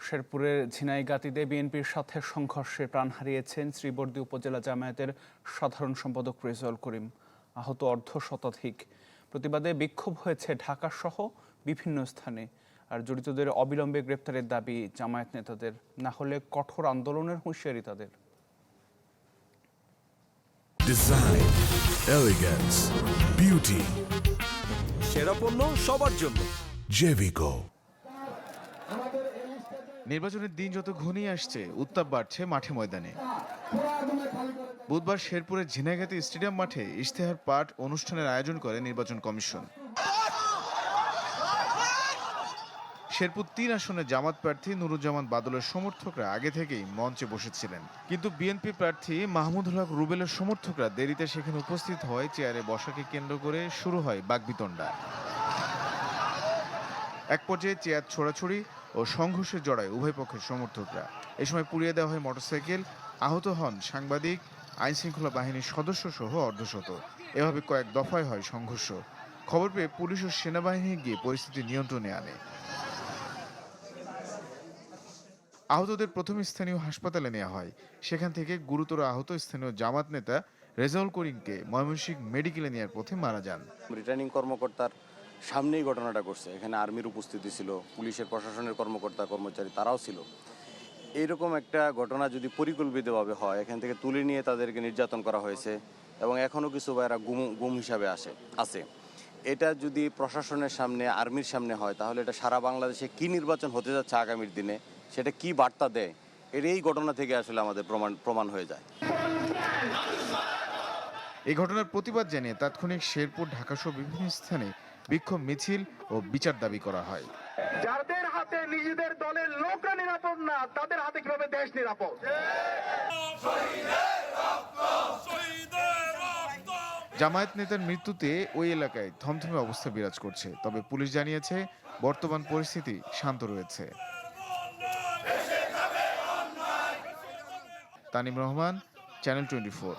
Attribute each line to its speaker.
Speaker 1: শেরপুরের ঝিনাইগাতীতে বিএনপির সাথে সংঘর্ষে প্রাণ হারিয়েছেন শ্রীবর্দী উপজেলা জামায়াতের সাধারণ সম্পাদক রেজাউল করিম। আহত অর্ধশতাধিক। প্রতিবাদে বিক্ষোভ হয়েছে ঢাকাসহ বিভিন্ন স্থানে। আর জড়িতদের অবিলম্বে গ্রেপ্তারের দাবি জামায়াত নেতাদের, না হলে কঠোর আন্দোলনের হুঁশিয়ারি তাদের।
Speaker 2: ডিজাইন, এলিগেন্স, বিউটি,
Speaker 3: সেরা পণ্য সবার জন্য
Speaker 2: জেভিকো।
Speaker 4: নির্বাচনের দিন যত ঘনিয়ে আসছে, উত্তাপ বাড়ছে মাঠে ময়দানে। বুধবার শেরপুরের ঝিনাইগাতী স্টেডিয়াম মাঠে ইশতেহার পাঠ অনুষ্ঠানের আয়োজন করে নির্বাচন কমিশন। শেরপুর ৩ আসনে জামাত প্রার্থী নুরুজ্জামান বাদলের সমর্থকরা আগে থেকেই মঞ্চে বসেছিলেন, কিন্তু বিএনপি প্রার্থী মাহমুদুল হক রুবেলের সমর্থকরা দেরিতে সেখানে উপস্থিত হয় চেয়ারে বসাকে কেন্দ্র করে শুরু হয় বাকবিতণ্ডা। এক পর্যায়ে চেয়ার ছোড়াছুড়ি ও সংঘর্ষে জড়ায় উভয় পক্ষের সমর্থকরা। এ সময় পুড়িয়ে দেওয়া হয় মোটরসাইকেল, আহত হন সাংবাদিক, আইনশৃঙ্খলা বাহিনীর সদস্য সহ অর্ধশত। এভাবে কয়েক দফায় হয় সংঘর্ষ। খবর পেয়ে পুলিশ ও সেনাবাহিনী গিয়ে পরিস্থিতি নিয়ন্ত্রণে আনে। আহতদের প্রথম স্থানীয় হাসপাতালে নেওয়া হয়। সেখান থেকে গুরুতর আহত স্থানীয় জামাত নেতা রেজাউল করিমকে ময়মনসিংহ মেডিকেলে নেওয়ার পথে মারা যান।
Speaker 5: রিটার্নিং কর্মকর্তার সামনেই ঘটনাটা ঘটছে। এখানে আর্মির উপস্থিতি ছিল, পুলিশের প্রশাসনের কর্মকর্তা কর্মচারী তারাও ছিল। এইরকম একটা ঘটনা যদি পরিকল্পিতভাবে হয়, এখান থেকে তুলে নিয়ে তাদেরকে নির্যাতন করা হয়েছে এবং এখনও কিছু ভাইয়েরা গুম হিসাবে আছে। এটা যদি প্রশাসনের সামনে, আর্মির সামনে হয়, তাহলে এটা সারা বাংলাদেশে কি নির্বাচন হতে যাচ্ছে আগামীর দিনে, সেটা কি বার্তা দেয়, এই ঘটনা থেকে আসলে আমাদের প্রমাণ হয়ে যায়।
Speaker 4: এই ঘটনার প্রতিবাদ জানিয়ে তাৎক্ষণিক শেরপুর, ঢাকাসহ বিভিন্ন স্থানে বিক্ষোভ মিছিল ও বিচার দাবি করা হয়।
Speaker 6: যাদের হাতে নিজেদের দলের লোকরা নিরাপদ না, তাদের হাতে কিভাবে দেশ নিরাপদ?
Speaker 4: জামায়াত নেতার মৃত্যুতে ওই এলাকায় থমথমে অবস্থা বিরাজ করছে। তবে পুলিশ জানিয়েছে বর্তমান পরিস্থিতি শান্ত রয়েছে। তানিম রহমান, চ্যানেল 24।